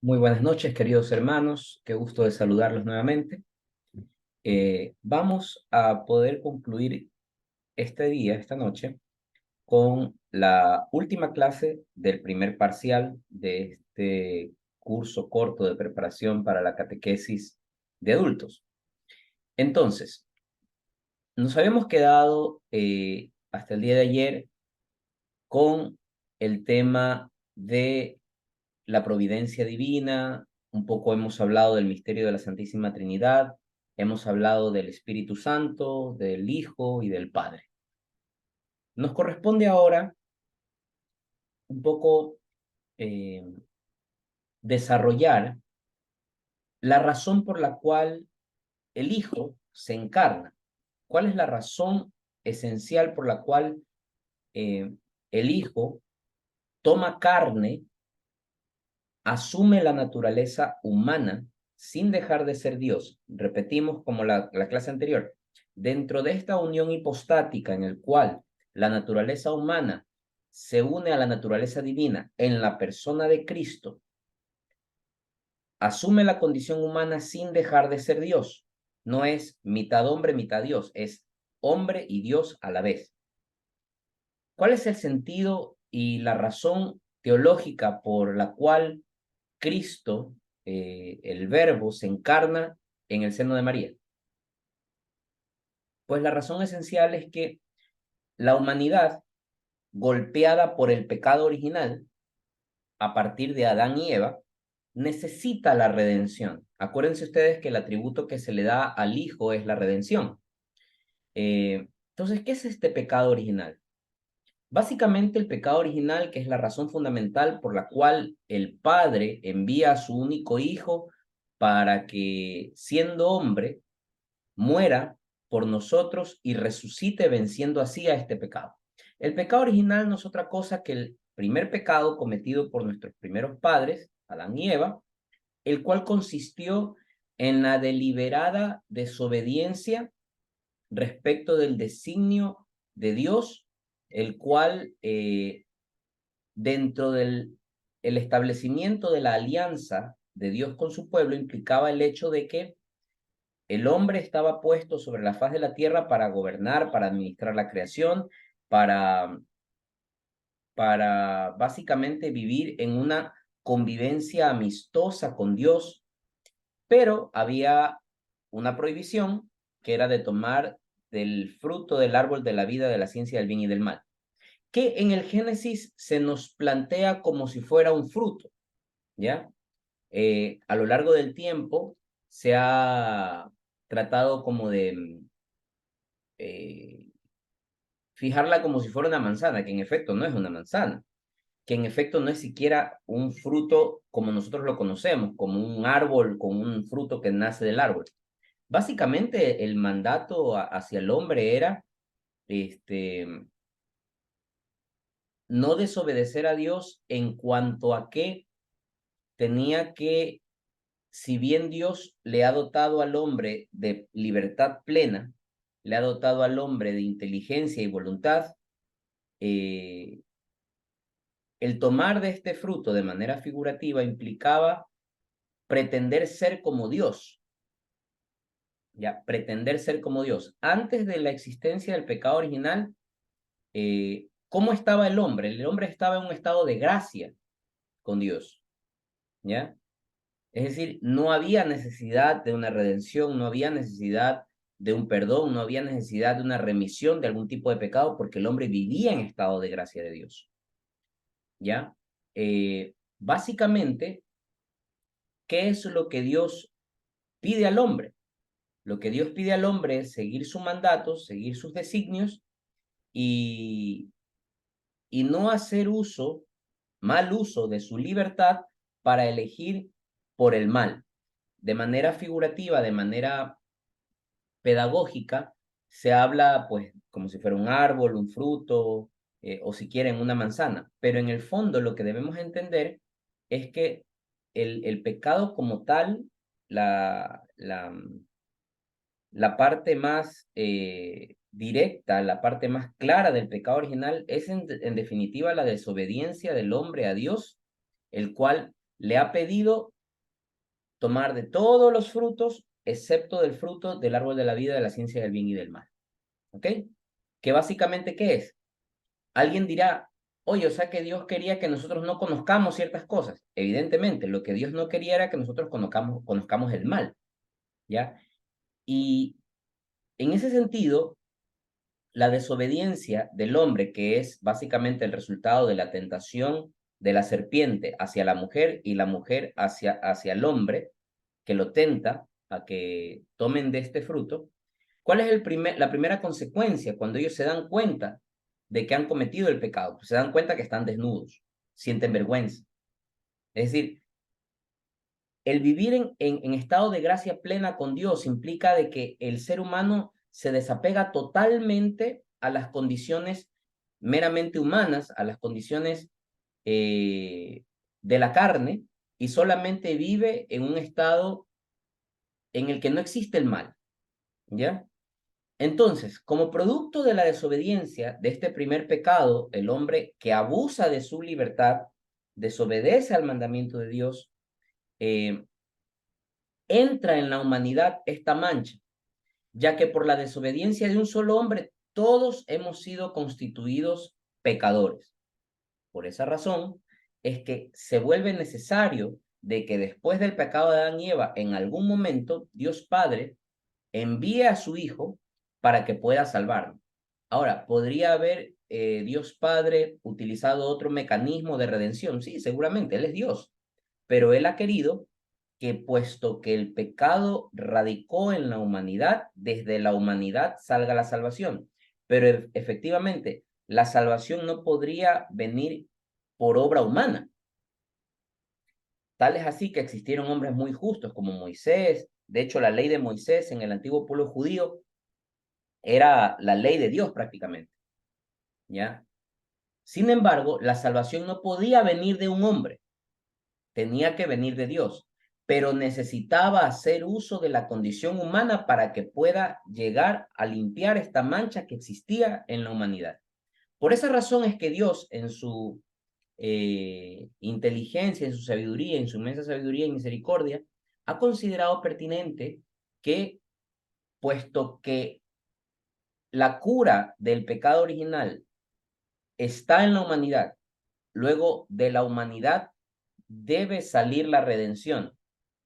Muy buenas noches, queridos hermanos. Qué gusto de saludarlos nuevamente. Vamos a poder concluir este día, esta noche, con la última clase del primer parcial de este curso corto de preparación para la catequesis de adultos. Entonces, nos habíamos quedado hasta el día de ayer con el tema de la providencia divina, un poco hemos hablado del misterio de la Santísima Trinidad, hemos hablado del Espíritu Santo, del Hijo y del Padre. Nos corresponde ahora un poco eh, desarrollar la razón por la cual el Hijo se encarna. ¿Cuál es la razón esencial por la cual el Hijo toma carne, asume la naturaleza humana sin dejar de ser Dios? Repetimos como la clase anterior. Dentro de esta unión hipostática en el cual la naturaleza humana se une a la naturaleza divina en la persona de Cristo, asume la condición humana sin dejar de ser Dios. No es mitad hombre, mitad Dios, es hombre y Dios a la vez. ¿Cuál es el sentido y la razón teológica por la cual Cristo, el Verbo, se encarna en el seno de María? Pues la razón esencial es que la humanidad, golpeada por el pecado original, a partir de Adán y Eva, necesita la redención. Acuérdense ustedes que el atributo que se le da al Hijo es la redención. Entonces, ¿qué es este pecado original? Básicamente el pecado original, que es la razón fundamental por la cual el Padre envía a su único Hijo para que, siendo hombre, muera por nosotros y resucite venciendo así a este pecado. El pecado original no es otra cosa que el primer pecado cometido por nuestros primeros padres, Adán y Eva, el cual consistió en la deliberada desobediencia respecto del designio de Dios, el cual dentro del el establecimiento de la alianza de Dios con su pueblo implicaba el hecho de que el hombre estaba puesto sobre la faz de la tierra para gobernar, para administrar la creación, para, para básicamente vivir en una convivencia amistosa con Dios, pero había una prohibición que era de tomar del fruto del árbol de la vida, de la ciencia del bien y del mal, que en el Génesis se nos plantea como si fuera un fruto, ¿ya? A lo largo del tiempo se ha tratado como de eh, fijarla como si fuera una manzana, que en efecto no es una manzana, que en efecto no es siquiera un fruto como nosotros lo conocemos, como un árbol con un fruto que nace del árbol. Básicamente el mandato hacia el hombre era este, no desobedecer a Dios en cuanto a que tenía que, si bien Dios le ha dotado al hombre de libertad plena, le ha dotado al hombre de inteligencia y voluntad, eh, el tomar de este fruto de manera figurativa implicaba pretender ser como Dios, ya, pretender ser como Dios. Antes de la existencia del pecado original, ¿cómo estaba el hombre? El hombre estaba en un estado de gracia con Dios, ¿ya? Es decir, no había necesidad de una redención, no había necesidad de un perdón, no había necesidad de una remisión de algún tipo de pecado porque el hombre vivía en estado de gracia de Dios, ¿ya? Básicamente, ¿qué es lo que Dios pide al hombre? Lo que Dios pide al hombre es seguir su mandato, seguir sus designios y, y no hacer mal uso de su libertad para elegir por el mal. De manera figurativa, de manera pedagógica, se habla pues como si fuera un árbol, un fruto, o si quieren una manzana, pero en el fondo lo que debemos entender es que el pecado como tal, la, la, la parte más directa, la parte más clara del pecado original es en definitiva la desobediencia del hombre a Dios, el cual le ha pedido tomar de todos los frutos, excepto del fruto del árbol de la vida, de la ciencia del bien y del mal. ¿Ok? Que básicamente, ¿qué es? Alguien dirá, oye, o sea que Dios quería que nosotros no conozcamos ciertas cosas. Evidentemente, lo que Dios no quería era que nosotros conozcamos el mal, ¿ya? Y en ese sentido, la desobediencia del hombre, que es básicamente el resultado de la tentación de la serpiente hacia la mujer y la mujer hacia el hombre, que lo tenta a que tomen de este fruto, ¿cuál es la primera consecuencia cuando ellos se dan cuenta de que han cometido el pecado? Pues se dan cuenta que están desnudos, sienten vergüenza. Es decir, el vivir en estado de gracia plena con Dios implica de que el ser humano se desapega totalmente a las condiciones meramente humanas, a las condiciones de la carne, y solamente vive en un estado en el que no existe el mal, ¿ya? Entonces, como producto de la desobediencia de este primer pecado, el hombre que abusa de su libertad, desobedece al mandamiento de Dios, eh, entra en la humanidad esta mancha, ya que por la desobediencia de un solo hombre, todos hemos sido constituidos pecadores. Por esa razón es que se vuelve necesario de que después del pecado de Adán y Eva, en algún momento, Dios Padre envíe a su Hijo para que pueda salvarnos. Ahora, ¿podría haber Dios Padre utilizado otro mecanismo de redención? Sí, seguramente, Él es Dios, pero Él ha querido que puesto que el pecado radicó en la humanidad, desde la humanidad salga la salvación. Pero efectivamente, la salvación no podría venir por obra humana. Tal es así que existieron hombres muy justos como Moisés. De hecho, la ley de Moisés en el antiguo pueblo judío era la ley de Dios prácticamente, ¿ya? Sin embargo, la salvación no podía venir de un hombre, tenía que venir de Dios, pero necesitaba hacer uso de la condición humana para que pueda llegar a limpiar esta mancha que existía en la humanidad. Por esa razón es que Dios, en su inteligencia, en su sabiduría, en su inmensa sabiduría y misericordia, ha considerado pertinente que, puesto que la cura del pecado original está en la humanidad, luego de la humanidad debe salir la redención,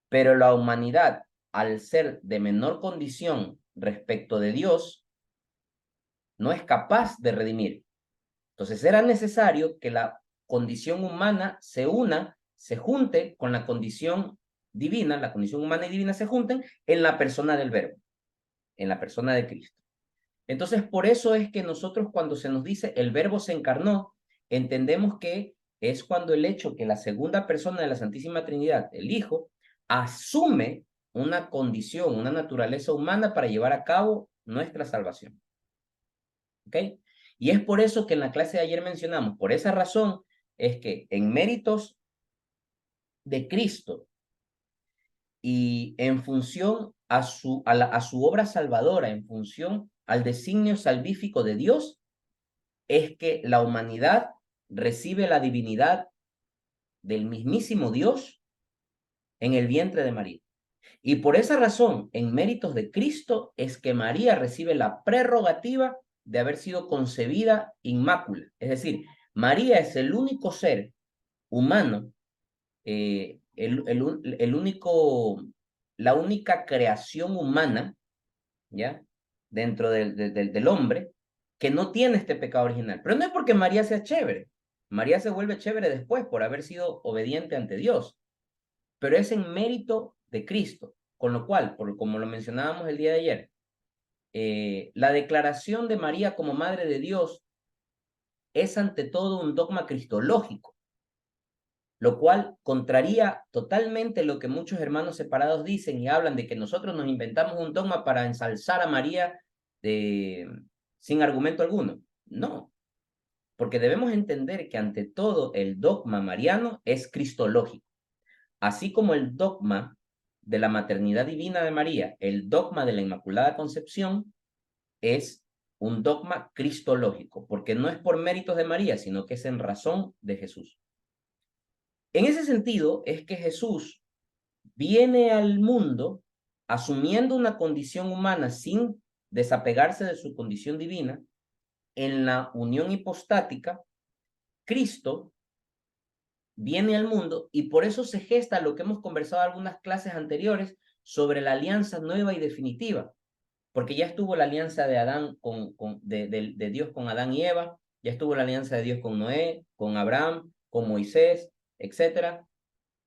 pero la humanidad, al ser de menor condición respecto de Dios, no es capaz de redimir. Entonces era necesario que la condición humana se junte con la condición divina, la condición humana y divina se junten en la persona del Verbo, en la persona de Cristo. Entonces, por eso es que nosotros cuando se nos dice el Verbo se encarnó, entendemos que es cuando el hecho que la segunda persona de la Santísima Trinidad, el Hijo, asume una condición, una naturaleza humana para llevar a cabo nuestra salvación. ¿Ok? Y es por eso que en la clase de ayer mencionamos, por esa razón es que en méritos de Cristo y en función a su obra salvadora, en función al designio salvífico de Dios, es que la humanidad recibe la divinidad del mismísimo Dios en el vientre de María. Y por esa razón, en méritos de Cristo, es que María recibe la prerrogativa de haber sido concebida inmácula. Es decir, María es el único ser humano, la única creación humana, ¿ya? Dentro del hombre, que no tiene este pecado original. Pero no es porque María sea chévere. María se vuelve chévere después por haber sido obediente ante Dios. Pero es en mérito de Cristo. Con lo cual, como lo mencionábamos el día de ayer, la declaración de María como Madre de Dios es ante todo un dogma cristológico, lo cual contraría totalmente lo que muchos hermanos separados dicen y hablan de que nosotros nos inventamos un dogma para ensalzar a María sin argumento alguno. No, porque debemos entender que ante todo el dogma mariano es cristológico, así como el dogma de la maternidad divina de María, el dogma de la Inmaculada Concepción es un dogma cristológico, porque no es por méritos de María, sino que es en razón de Jesús. En ese sentido es que Jesús viene al mundo asumiendo una condición humana sin desapegarse de su condición divina. En la unión hipostática, Cristo viene al mundo y por eso se gesta lo que hemos conversado en algunas clases anteriores sobre la alianza nueva y definitiva, porque ya estuvo la alianza de Adán de Dios con Adán y Eva, ya estuvo la alianza de Dios con Noé, con Abraham, con Moisés, etcétera.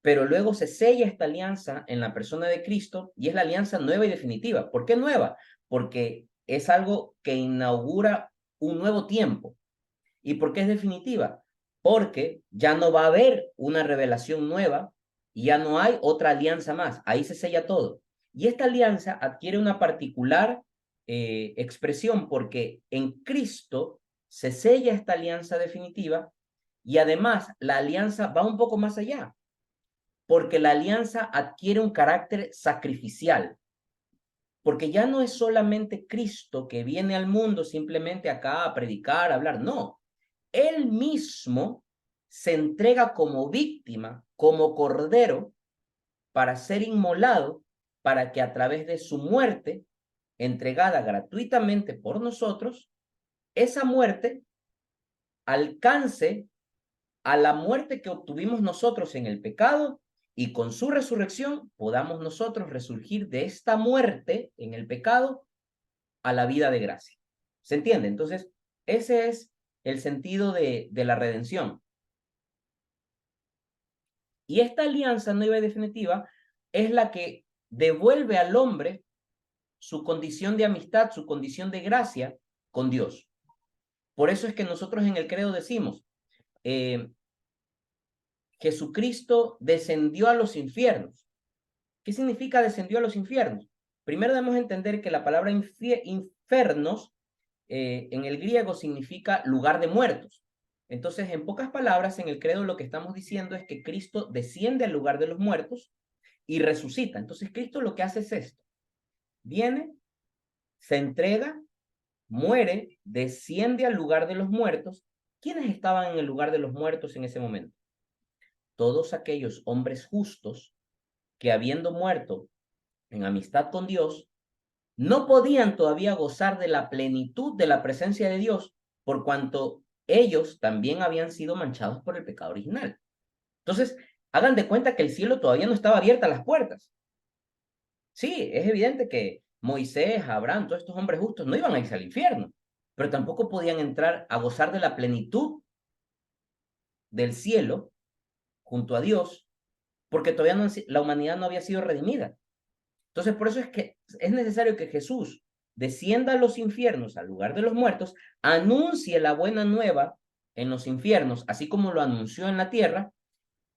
Pero luego se sella esta alianza en la persona de Cristo y es la alianza nueva y definitiva. ¿Por qué nueva? Porque es algo que inaugura un nuevo tiempo. ¿Y por qué es definitiva? Porque ya no va a haber una revelación nueva y ya no hay otra alianza más. Ahí se sella todo. Y esta alianza adquiere una particular expresión porque en Cristo se sella esta alianza definitiva y además la alianza va un poco más allá porque la alianza adquiere un carácter sacrificial, porque ya no es solamente Cristo que viene al mundo simplemente acá a predicar, a hablar, no, él mismo se entrega como víctima, como cordero, para ser inmolado, para que a través de su muerte, entregada gratuitamente por nosotros, esa muerte alcance a la muerte que obtuvimos nosotros en el pecado y con su resurrección podamos nosotros resurgir de esta muerte en el pecado a la vida de gracia. ¿Se entiende? Entonces, ese es el sentido de la redención. Y esta alianza nueva y definitiva es la que devuelve al hombre su condición de amistad, su condición de gracia con Dios. Por eso es que nosotros en el credo decimos, Jesucristo descendió a los infiernos. ¿Qué significa descendió a los infiernos? Primero debemos entender que la palabra infernos en el griego significa lugar de muertos. Entonces, en pocas palabras, en el credo lo que estamos diciendo es que Cristo desciende al lugar de los muertos y resucita. Entonces, Cristo lo que hace es esto. Viene, se entrega, muere, desciende al lugar de los muertos. ¿Quiénes estaban en el lugar de los muertos en ese momento? Todos aquellos hombres justos que habiendo muerto en amistad con Dios, no podían todavía gozar de la plenitud de la presencia de Dios, por cuanto ellos también habían sido manchados por el pecado original. Entonces, hagan de cuenta que el cielo todavía no estaba abierta a las puertas. Sí, es evidente que Moisés, Abraham, todos estos hombres justos no iban a irse al infierno, pero tampoco podían entrar a gozar de la plenitud del cielo junto a Dios, porque todavía no, la humanidad no había sido redimida. Entonces, por eso es que es necesario que Jesús descienda a los infiernos, al lugar de los muertos, anuncie la buena nueva en los infiernos, así como lo anunció en la tierra,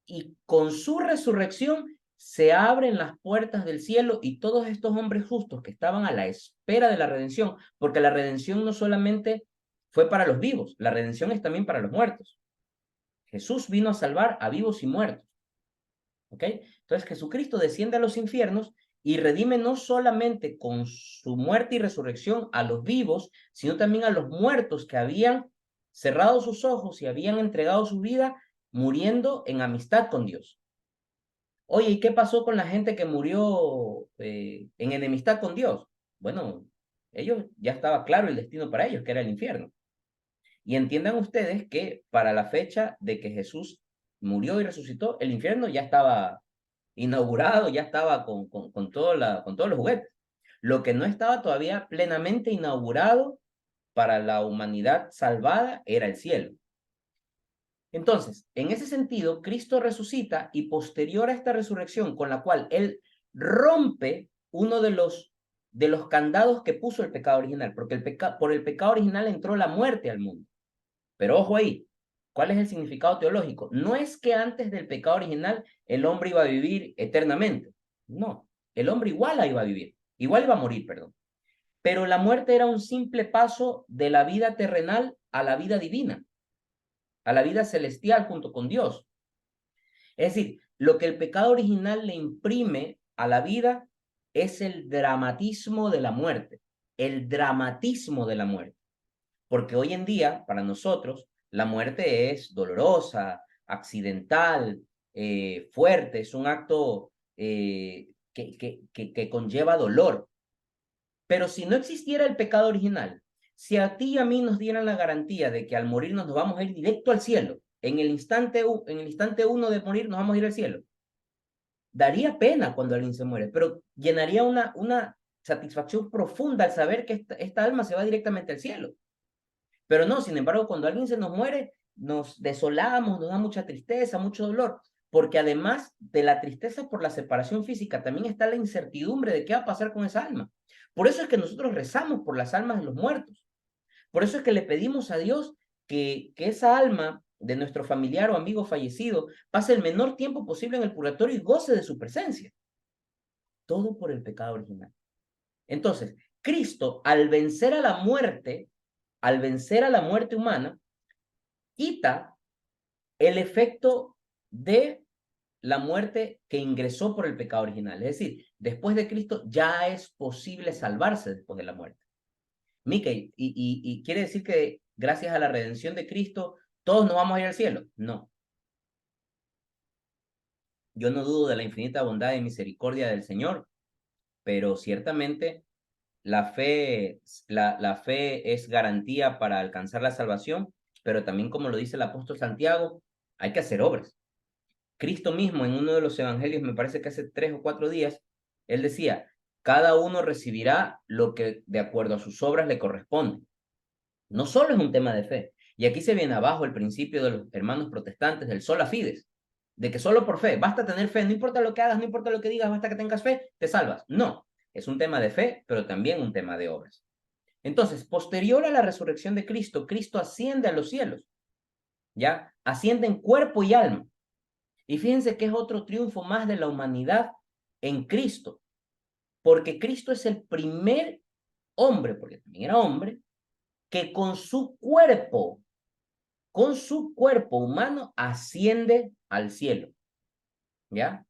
y con su resurrección se abren las puertas del cielo y todos estos hombres justos que estaban a la espera de la redención, porque la redención no solamente fue para los vivos, la redención es también para los muertos. Jesús vino a salvar a vivos y muertos. ¿Ok? Entonces Jesucristo desciende a los infiernos y redime no solamente con su muerte y resurrección a los vivos, sino también a los muertos que habían cerrado sus ojos y habían entregado su vida muriendo en amistad con Dios. Oye, ¿y qué pasó con la gente que murió en enemistad con Dios? Bueno, ellos ya estaba claro el destino para ellos, que era el infierno. Y entiendan ustedes que para la fecha de que Jesús murió y resucitó, el infierno ya estaba inaugurado, ya estaba con todos los juguetes. Lo que no estaba todavía plenamente inaugurado para la humanidad salvada era el cielo. Entonces, en ese sentido, Cristo resucita y posterior a esta resurrección con la cual Él rompe uno de los candados que puso el pecado original, porque por el pecado original entró la muerte al mundo. Pero ojo ahí, ¿cuál es el significado teológico? No es que antes del pecado original el hombre iba a vivir eternamente. No, el hombre igual iba a vivir, igual iba a morir, perdón. Pero la muerte era un simple paso de la vida terrenal a la vida divina, a la vida celestial junto con Dios. Es decir, lo que el pecado original le imprime a la vida es el dramatismo de la muerte, el dramatismo de la muerte. Porque hoy en día, para nosotros, la muerte es dolorosa, accidental, fuerte, es un acto que conlleva dolor. Pero si no existiera el pecado original, si a ti y a mí nos dieran la garantía de que al morirnos nos vamos a ir directo al cielo, en el instante uno de morir nos vamos a ir al cielo, daría pena cuando alguien se muere, pero llenaría una satisfacción profunda al saber que esta alma se va directamente al cielo. Pero no, sin embargo, cuando alguien se nos muere, nos desolamos, nos da mucha tristeza, mucho dolor, porque además de la tristeza por la separación física, también está la incertidumbre de qué va a pasar con esa alma. Por eso es que nosotros rezamos por las almas de los muertos. Por eso es que le pedimos a Dios que esa alma de nuestro familiar o amigo fallecido pase el menor tiempo posible en el purgatorio y goce de su presencia. Todo por el pecado original. Entonces, Cristo, al vencer a la muerte humana, quita el efecto de la muerte que ingresó por el pecado original. Es decir, después de Cristo ya es posible salvarse después de la muerte. Mickey, y quiere decir que gracias a la redención de Cristo, todos nos vamos a ir al cielo. No. Yo no dudo de la infinita bondad y misericordia del Señor, pero ciertamente la fe es garantía para alcanzar la salvación, pero también, como lo dice el apóstol Santiago, hay que hacer obras. Cristo mismo en uno de los evangelios, me parece que hace 3 o 4 días, él decía, cada uno recibirá lo que de acuerdo a sus obras le corresponde. No solo es un tema de fe. Y aquí se viene abajo el principio de los hermanos protestantes del sola fides, de que solo por fe, basta tener fe, no importa lo que hagas, no importa lo que digas, basta que tengas fe, te salvas. No, es un tema de fe, pero también un tema de obras. Entonces, posterior a la resurrección de Cristo, Cristo asciende a los cielos, ¿ya? Asciende en cuerpo y alma. Y fíjense que es otro triunfo más de la humanidad en Cristo, porque Cristo es el primer hombre, porque también era hombre, que con su cuerpo humano asciende al cielo, ¿ya?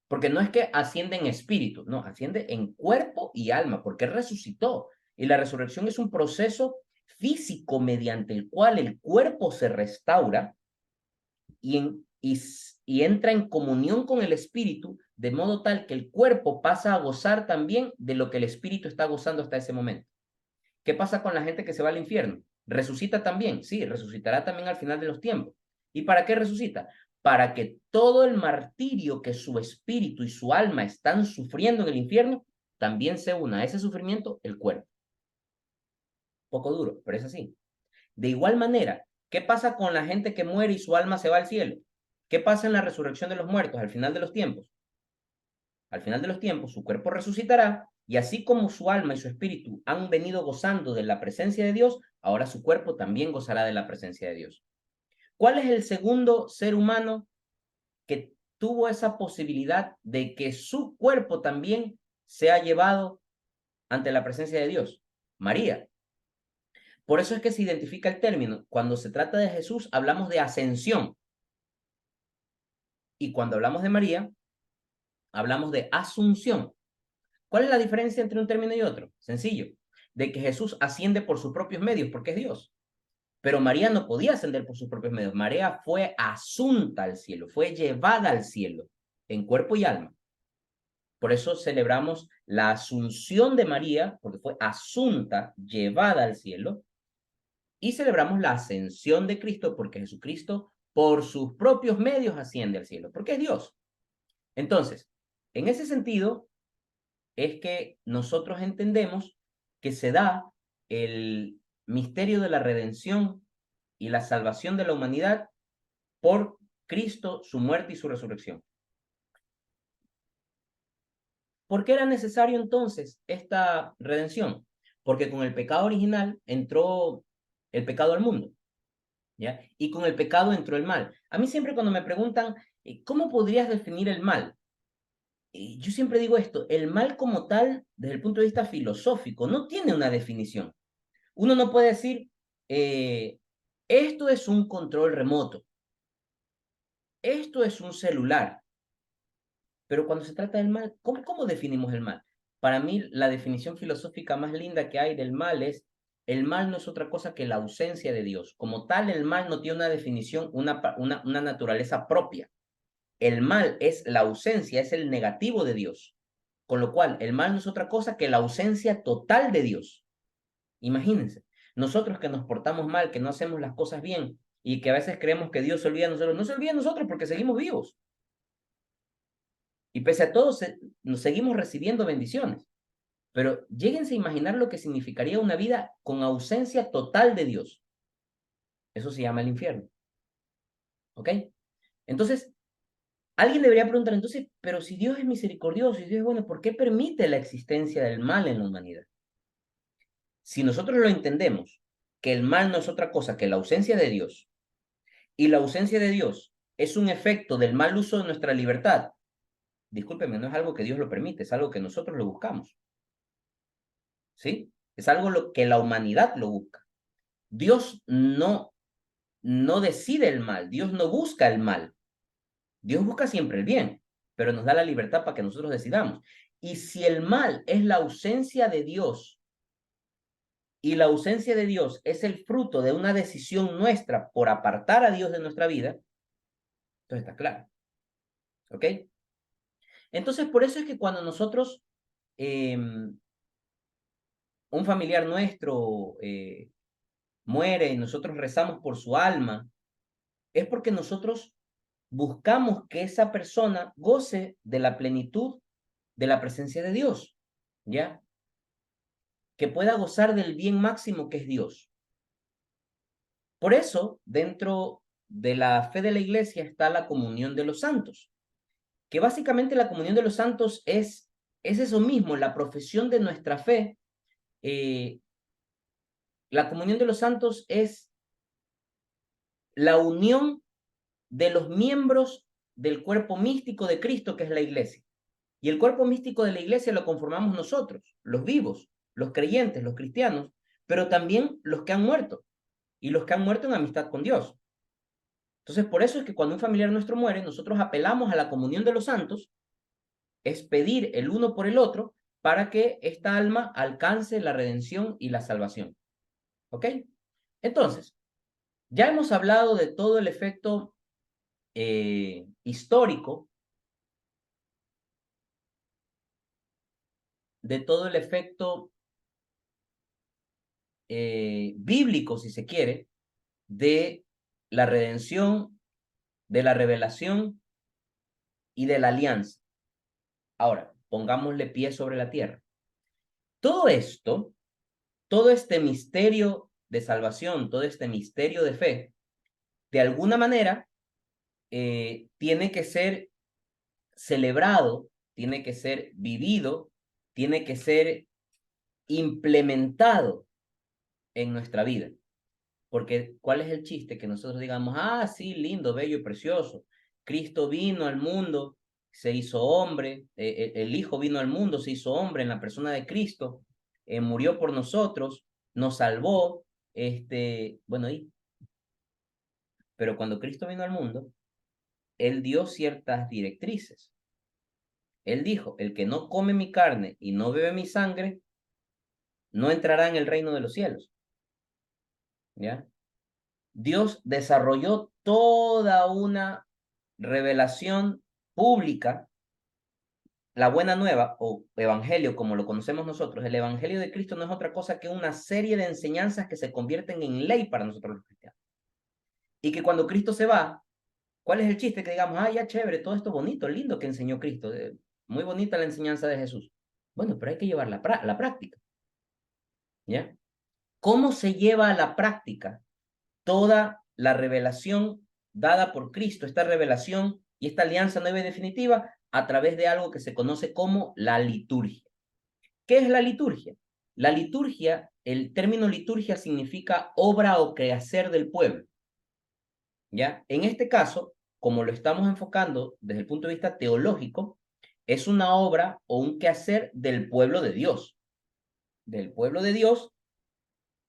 Porque no es que asciende en espíritu, no, asciende en cuerpo y alma, porque resucitó. Y la resurrección es un proceso físico mediante el cual el cuerpo se restaura y entra en comunión con el espíritu, de modo tal que el cuerpo pasa a gozar también de lo que el espíritu está gozando hasta ese momento. ¿Qué pasa con la gente que se va al infierno? ¿Resucita también? Sí, resucitará también al final de los tiempos. ¿Y para qué resucita? Para que todo el martirio que su espíritu y su alma están sufriendo en el infierno, también se una a ese sufrimiento el cuerpo. Poco duro, pero es así. De igual manera, ¿qué pasa con la gente que muere y su alma se va al cielo? ¿Qué pasa en la resurrección de los muertos al final de los tiempos? Al final de los tiempos, su cuerpo resucitará y así como su alma y su espíritu han venido gozando de la presencia de Dios, ahora su cuerpo también gozará de la presencia de Dios. ¿Cuál es el segundo ser humano que tuvo esa posibilidad de que su cuerpo también sea llevado ante la presencia de Dios? María. Por eso es que se identifica el término. Cuando se trata de Jesús, hablamos de ascensión. Y cuando hablamos de María, hablamos de asunción. ¿Cuál es la diferencia entre un término y otro? Sencillo, de que Jesús asciende por sus propios medios porque es Dios. Pero María no podía ascender por sus propios medios. María fue asunta al cielo, fue llevada al cielo en cuerpo y alma. Por eso celebramos la asunción de María, porque fue asunta, llevada al cielo, y celebramos la ascensión de Cristo, porque Jesucristo por sus propios medios asciende al cielo, porque es Dios. Entonces, en ese sentido, es que nosotros entendemos que se da el misterio de la redención y la salvación de la humanidad por Cristo, su muerte y su resurrección. ¿Por qué era necesario entonces esta redención? Porque con el pecado original entró el pecado al mundo, ¿ya? Y con el pecado entró el mal. A mí siempre cuando me preguntan, ¿cómo podrías definir el mal? Yo siempre digo esto, el mal como tal, desde el punto de vista filosófico, no tiene una definición. Uno no puede decir, esto es un control remoto, esto es un celular, pero cuando se trata del mal, ¿cómo definimos el mal? Para mí, la definición filosófica más linda que hay del mal es, el mal no es otra cosa que la ausencia de Dios. Como tal, el mal no tiene una definición, una naturaleza propia. el mal es la ausencia, es el negativo de Dios. Con lo cual, el mal no es otra cosa que la ausencia total de Dios. Imagínense, nosotros que nos portamos mal, que no hacemos las cosas bien y que a veces creemos que Dios se olvida de nosotros, no se olvida de nosotros porque seguimos vivos. Y pese a todo, nos seguimos recibiendo bendiciones. Pero lléguense a imaginar lo que significaría una vida con ausencia total de Dios. Eso se llama el infierno. ¿Ok? Entonces, alguien debería preguntar, entonces, pero si Dios es misericordioso y Dios es bueno, ¿por qué permite la existencia del mal en la humanidad? Si nosotros lo entendemos, que el mal no es otra cosa que la ausencia de Dios, y la ausencia de Dios es un efecto del mal uso de nuestra libertad, discúlpeme, no es algo que Dios lo permite, es algo que nosotros lo buscamos. ¿Sí? Es algo que la humanidad lo busca. Dios no decide el mal, Dios no busca el mal. Dios busca siempre el bien, pero nos da la libertad para que nosotros decidamos. Y si el mal es la ausencia de Dios, y la ausencia de Dios es el fruto de una decisión nuestra por apartar a Dios de nuestra vida, entonces está claro. ¿Ok? Entonces, por eso es que cuando nosotros, un familiar nuestro muere y nosotros rezamos por su alma, es porque nosotros buscamos que esa persona goce de la plenitud de la presencia de Dios, ¿ya? Que pueda gozar del bien máximo que es Dios. Por eso, dentro de la fe de la iglesia está la comunión de los santos, que básicamente la comunión de los santos es eso mismo, la profesión de nuestra fe. La comunión de los santos es la unión de los miembros del cuerpo místico de Cristo, que es la iglesia. Y el cuerpo místico de la iglesia lo conformamos nosotros, los vivos, los creyentes, los cristianos, pero también los que han muerto y los que han muerto en amistad con Dios. Entonces, por eso es que cuando un familiar nuestro muere, nosotros apelamos a la comunión de los santos, es pedir el uno por el otro para que esta alma alcance la redención y la salvación. ¿Ok? Entonces, ya hemos hablado de todo el efecto histórico, de todo el efecto bíblico, si se quiere, de la redención, de la revelación y de la alianza. Ahora, pongámosle pie sobre la tierra. Todo esto, todo este misterio de salvación, todo este misterio de fe, de alguna manera, tiene que ser celebrado, tiene que ser vivido, tiene que ser implementado en nuestra vida. Porque, ¿cuál es el chiste? Que nosotros digamos, ah, sí, lindo, bello y precioso. Cristo vino al mundo, se hizo hombre, el Hijo vino al mundo, se hizo hombre en la persona de Cristo, murió por nosotros, nos salvó, bueno, pero cuando Cristo vino al mundo, Él dio ciertas directrices. Él dijo, el que no come mi carne y no bebe mi sangre, no entrará en el reino de los cielos. ¿Ya? Dios desarrolló toda una revelación pública, la buena nueva o evangelio como lo conocemos nosotros. El evangelio de Cristo no es otra cosa que una serie de enseñanzas que se convierten en ley para nosotros los cristianos. Y que cuando Cristo se va, ¿cuál es el chiste? Que digamos, ah, ya chévere, todo esto bonito, lindo que enseñó Cristo, muy bonita la enseñanza de Jesús. Bueno, pero hay que llevarla a la práctica, ¿ya? ¿Cómo se lleva a la práctica toda la revelación dada por Cristo, esta revelación y esta alianza nueva y definitiva, a través de algo que se conoce como la liturgia? ¿Qué es la liturgia? La liturgia, el término liturgia significa obra o quehacer del pueblo, ¿ya? En este caso, como lo estamos enfocando desde el punto de vista teológico, es una obra o un quehacer del pueblo de Dios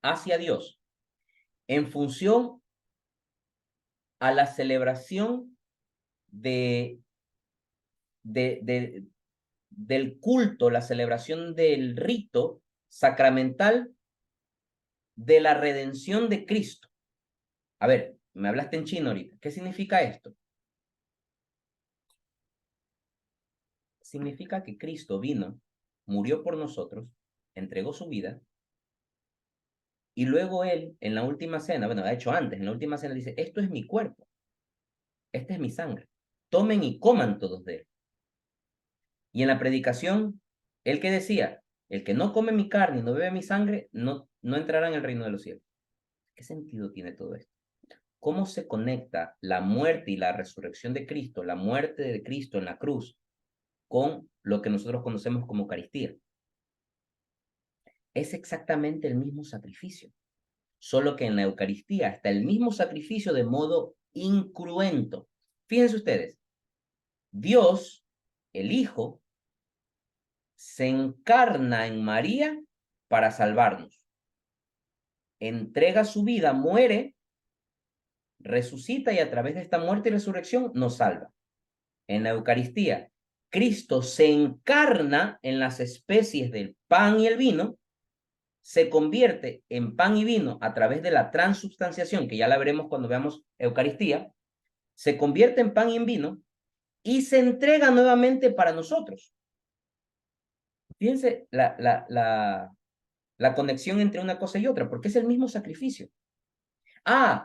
hacia Dios, en función a la celebración de, de, de, del culto, la celebración del rito sacramental de la redención de Cristo. A ver, me hablaste en chino ahorita. ¿Qué significa esto? significa que Cristo vino, murió por nosotros, entregó su vida, y luego él, en la última cena, bueno, ha hecho antes, en la última cena dice, esto es mi cuerpo, esta es mi sangre, tomen y coman todos de él. Y en la predicación, él que decía, el que no come mi carne y no bebe mi sangre, no entrará en el reino de los cielos. ¿Qué sentido tiene todo esto? ¿Cómo se conecta la muerte y la resurrección de Cristo, la muerte de Cristo en la cruz, con lo que nosotros conocemos como Eucaristía? Es exactamente el mismo sacrificio, solo que en la Eucaristía está el mismo sacrificio de modo incruento. Fíjense ustedes, Dios, el Hijo, se encarna en María para salvarnos. Entrega su vida, muere, resucita y a través de esta muerte y resurrección nos salva. En la Eucaristía, Cristo se encarna en las especies del pan y el vino, se convierte en pan y vino a través de la transubstanciación, que ya la veremos cuando veamos Eucaristía, se convierte en pan y en vino y se entrega nuevamente para nosotros. Fíjense la conexión entre una cosa y otra, porque es el mismo sacrificio.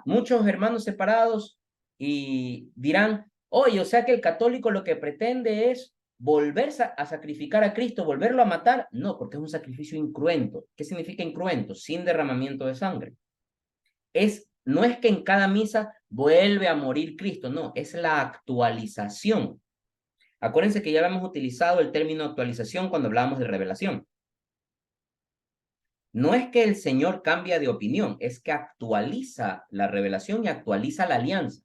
Muchos hermanos separados y dirán, oye, o sea que el católico lo que pretende es volver a sacrificar a Cristo, volverlo a matar. No, porque es un sacrificio incruento. ¿Qué significa incruento? Sin derramamiento de sangre. No es que en cada misa vuelve a morir Cristo, no, es la actualización. Acuérdense que ya habíamos utilizado el término actualización cuando hablábamos de revelación. No es que el Señor cambia de opinión, es que actualiza la revelación y actualiza la alianza.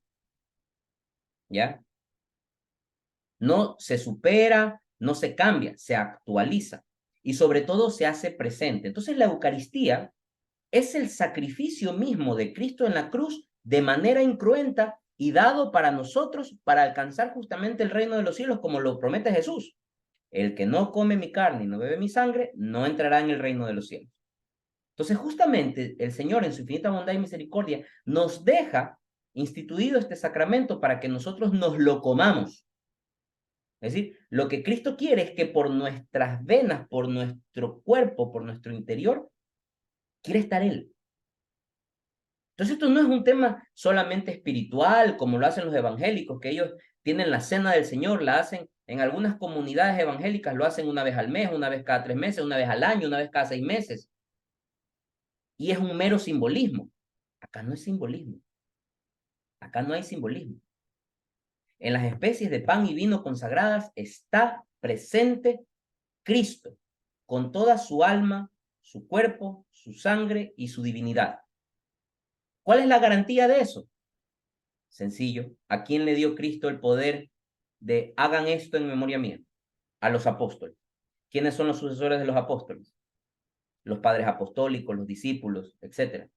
¿Ya? No se supera, no se cambia, se actualiza y sobre todo se hace presente. Entonces la Eucaristía es el sacrificio mismo de Cristo en la cruz de manera incruenta y dado para nosotros para alcanzar justamente el reino de los cielos como lo promete Jesús. El que no come mi carne y no bebe mi sangre no entrará en el reino de los cielos. Entonces justamente el Señor en su infinita bondad y misericordia nos deja instituido este sacramento para que nosotros nos lo comamos. Es decir, lo que Cristo quiere es que por nuestras venas, por nuestro cuerpo, por nuestro interior, quiere estar Él. Entonces esto no es un tema solamente espiritual, como lo hacen los evangélicos, que ellos tienen la cena del Señor, la hacen en algunas comunidades evangélicas, lo hacen una vez al mes, una vez cada 3 meses, una vez al año, una vez cada 6 meses. Y es un mero simbolismo. Acá no es simbolismo. Acá no hay simbolismo. En las especies de pan y vino consagradas está presente Cristo, con toda su alma, su cuerpo, su sangre y su divinidad. ¿Cuál es la garantía de eso? Sencillo. ¿A quién le dio Cristo el poder de hagan esto en memoria mía? A los apóstoles. ¿Quiénes son los sucesores de los apóstoles? Los padres apostólicos, los discípulos, etc.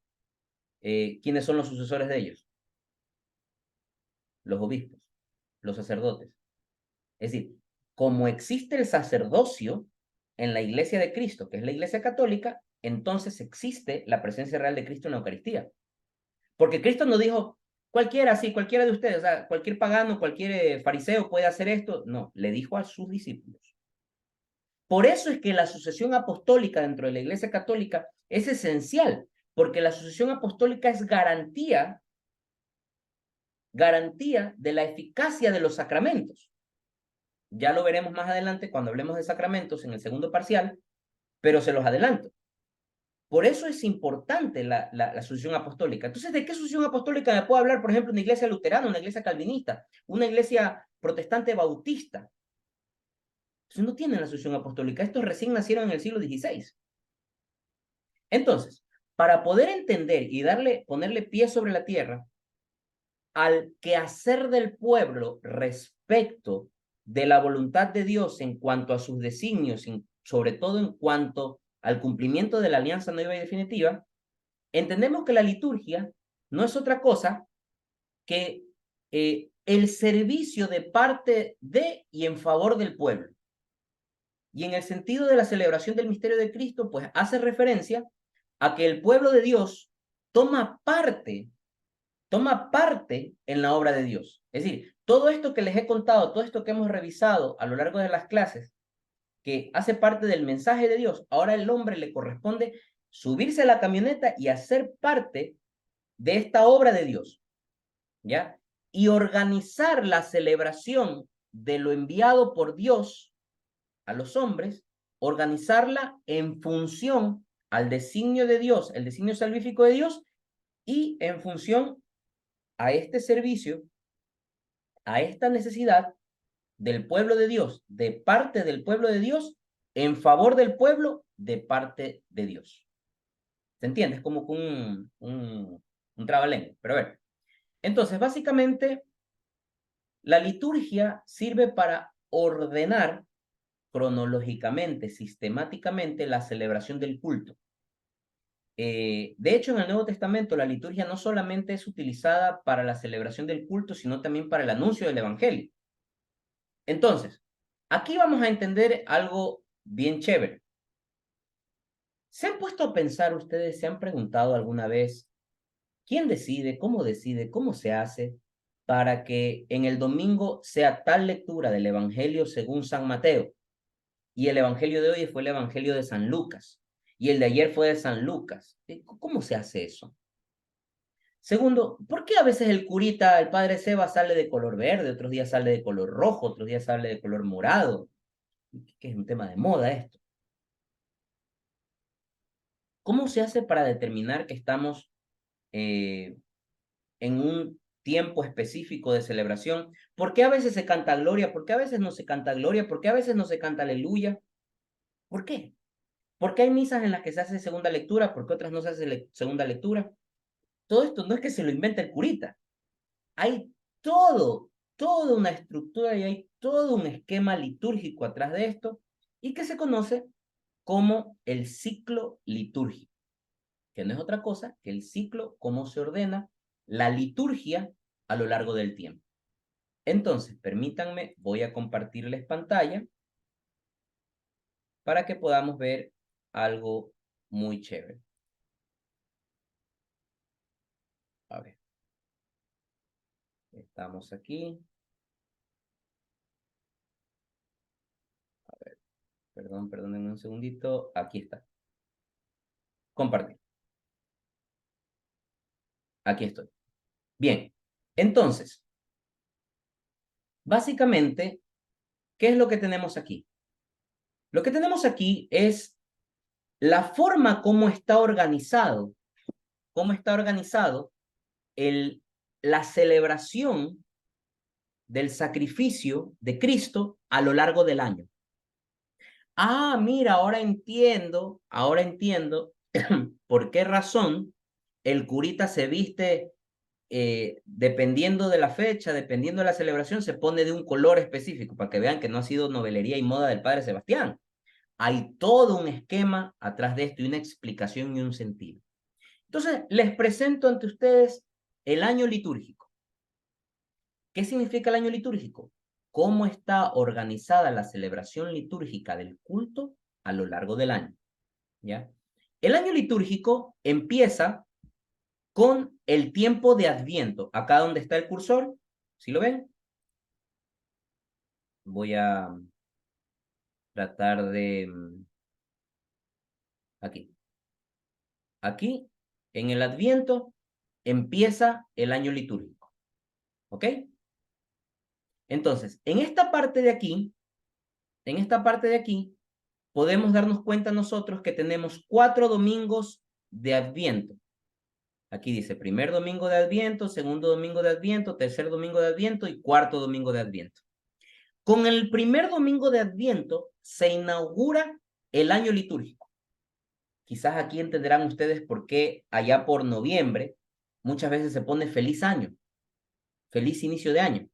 ¿Quiénes son los sucesores de ellos? Los obispos, los sacerdotes. Es decir, como existe el sacerdocio en la iglesia de Cristo, que es la iglesia católica, entonces existe la presencia real de Cristo en la Eucaristía. Porque Cristo no dijo, cualquiera, sí, cualquiera de ustedes, o sea, cualquier pagano, cualquier fariseo puede hacer esto. No, le dijo a sus discípulos. Por eso es que la sucesión apostólica dentro de la iglesia católica es esencial, porque la sucesión apostólica es garantía de la eficacia de los sacramentos. Ya lo veremos más adelante cuando hablemos de sacramentos en el segundo parcial, pero se los adelanto. Por eso es importante la sucesión apostólica. Entonces, ¿de qué sucesión apostólica me puedo hablar, por ejemplo, una iglesia luterana, una iglesia calvinista, una iglesia protestante bautista? Entonces, no tienen la sucesión apostólica. Estos recién nacieron en el siglo XVI. Entonces, para poder entender y ponerle pie sobre la tierra al quehacer del pueblo respecto de la voluntad de Dios en cuanto a sus designios, sobre todo en cuanto al cumplimiento de la alianza nueva y definitiva, entendemos que la liturgia no es otra cosa que el servicio de parte de y en favor del pueblo. Y en el sentido de la celebración del misterio de Cristo, pues hace referencia a que el pueblo de Dios toma parte en la obra de Dios. Es decir, todo esto que les he contado, todo esto que hemos revisado a lo largo de las clases, que hace parte del mensaje de Dios, ahora al hombre le corresponde subirse a la camioneta y hacer parte de esta obra de Dios, ¿ya? Y organizar la celebración de lo enviado por Dios a los hombres, organizarla en función al designio de Dios, el designio salvífico de Dios, y en función a este servicio, a esta necesidad del pueblo de Dios, de parte del pueblo de Dios, en favor del pueblo, de parte de Dios. ¿Se entiende? Es como un trabalengua. Pero a ver, entonces, básicamente, la liturgia sirve para ordenar cronológicamente, sistemáticamente, la celebración del culto. De hecho, en el Nuevo Testamento, la liturgia no solamente es utilizada para la celebración del culto, sino también para el anuncio del Evangelio. Entonces, aquí vamos a entender algo bien chévere. ¿Se han puesto a pensar ustedes, se han preguntado alguna vez, quién decide, cómo se hace para que en el domingo sea tal lectura del Evangelio según San Mateo? Y el Evangelio de hoy fue el Evangelio de San Lucas. Y el de ayer fue de San Lucas. ¿Cómo se hace eso? Segundo, ¿por qué a veces el curita, el padre Seba, sale de color verde, otros días sale de color rojo, otros días sale de color morado? Que es un tema de moda esto. ¿Cómo se hace para determinar que estamos en un tiempo específico de celebración? ¿Por qué a veces se canta gloria? ¿Por qué a veces no se canta gloria? ¿Por qué a veces no se canta aleluya? ¿Por qué? ¿Por qué hay misas en las que se hace segunda lectura? ¿Por qué otras no se hace segunda lectura? Todo esto no es que se lo inventa el curita. Hay toda una estructura y hay todo un esquema litúrgico atrás de esto y que se conoce como el ciclo litúrgico, que no es otra cosa que el ciclo, cómo se ordena la liturgia a lo largo del tiempo. Entonces, permítanme, voy a compartirles pantalla para que podamos ver algo muy chévere. A ver, estamos aquí. A ver, perdónenme un segundito. Aquí está. Compartir. Aquí estoy. Bien, entonces, básicamente, ¿qué es lo que tenemos aquí? Lo que tenemos aquí es la forma cómo está organizado la celebración del sacrificio de Cristo a lo largo del año. Ah, mira, ahora entiendo por qué razón el curita se viste, dependiendo de la fecha, dependiendo de la celebración, se pone de un color específico, para que vean que no ha sido novelería y moda del padre Sebastián. Hay todo un esquema atrás de esto y una explicación y un sentido. Entonces, les presento ante ustedes el año litúrgico. ¿Qué significa el año litúrgico? ¿Cómo está organizada la celebración litúrgica del culto a lo largo del año? ¿Ya? El año litúrgico empieza con el tiempo de Adviento. Acá donde está el cursor, ¿sí lo ven? Voy a tratar de... Aquí. Aquí, en el Adviento, empieza el año litúrgico. ¿Ok? Entonces, en esta parte de aquí, podemos darnos cuenta nosotros que tenemos 4 domingos de Adviento. Aquí dice primer domingo de Adviento, segundo domingo de Adviento, tercer domingo de Adviento y cuarto domingo de Adviento. Con el primer domingo de Adviento se inaugura el año litúrgico. Quizás aquí entenderán ustedes por qué allá por noviembre muchas veces se pone feliz año, feliz inicio de año.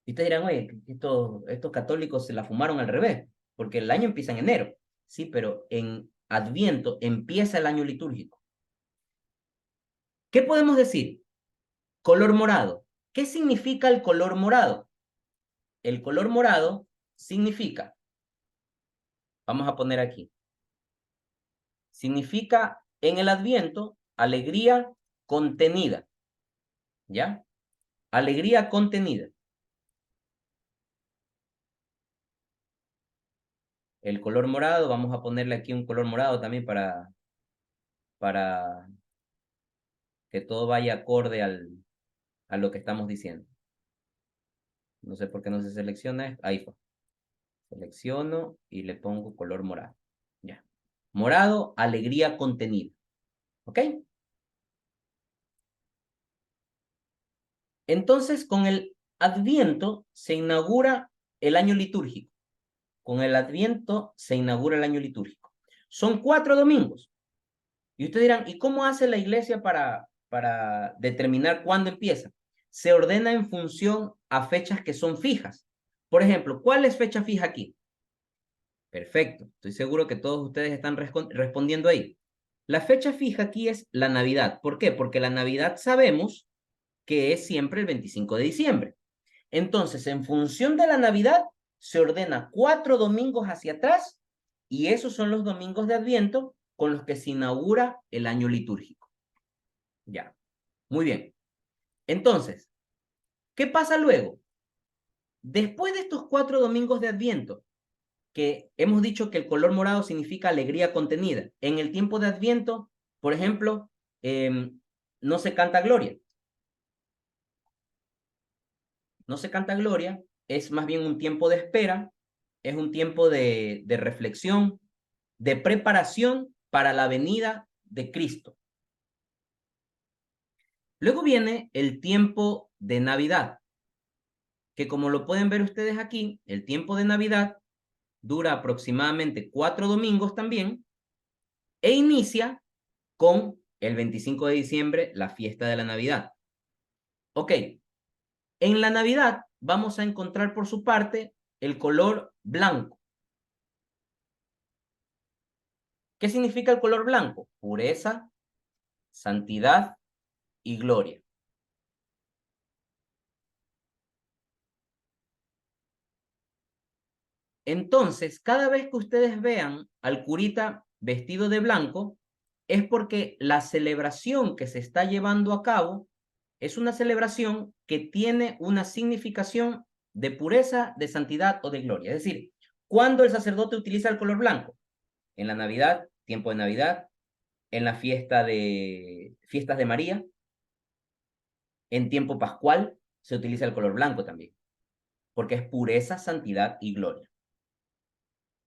Y ustedes dirán, oye, estos católicos se la fumaron al revés, porque el año empieza en enero. Sí, pero en Adviento empieza el año litúrgico. ¿Qué podemos decir? Color morado. ¿Qué significa el color morado? El color morado significa, vamos a poner aquí, significa en el Adviento alegría contenida. ¿Ya? Alegría contenida. el color morado, vamos a ponerle aquí un color morado también para que todo vaya acorde a lo que estamos diciendo. No sé por qué no se selecciona esto. Ahí fue. Selecciono y le pongo color morado. Ya. Morado, alegría contenida. ¿Ok? Entonces, con el Adviento se inaugura el año litúrgico. Con el Adviento se inaugura el año litúrgico. Son 4 domingos. Y ustedes dirán, ¿y cómo hace la iglesia para determinar cuándo empieza? Se ordena en función a fechas que son fijas. Por ejemplo, ¿cuál es fecha fija aquí? Perfecto, estoy seguro que todos ustedes están respondiendo ahí. La fecha fija aquí es la Navidad. ¿Por qué? Porque la Navidad sabemos que es siempre el 25 de diciembre. Entonces, en función de la Navidad, se ordena 4 domingos hacia atrás y esos son los domingos de Adviento con los que se inaugura el año litúrgico. Ya, muy bien. Entonces, ¿qué pasa luego? Después de estos 4 domingos de Adviento, que hemos dicho que el color morado significa alegría contenida, en el tiempo de Adviento, por ejemplo, no se canta gloria. No se canta gloria, es más bien un tiempo de espera, es un tiempo de reflexión, de preparación para la venida de Cristo. Luego viene el tiempo de Navidad, que como lo pueden ver ustedes aquí, el tiempo de Navidad dura aproximadamente 4 domingos también e inicia con el 25 de diciembre, la fiesta de la Navidad. Ok, en la Navidad vamos a encontrar por su parte el color blanco. ¿Qué significa el color blanco? Pureza, santidad y gloria. Entonces, cada vez que ustedes vean al curita vestido de blanco, es porque la celebración que se está llevando a cabo es una celebración que tiene una significación de pureza, de santidad o de gloria. Es decir, ¿cuándo el sacerdote utiliza el color blanco? En la Navidad, tiempo de Navidad, en la fiestas de María, en tiempo pascual se utiliza el color blanco también, porque es pureza, santidad y gloria.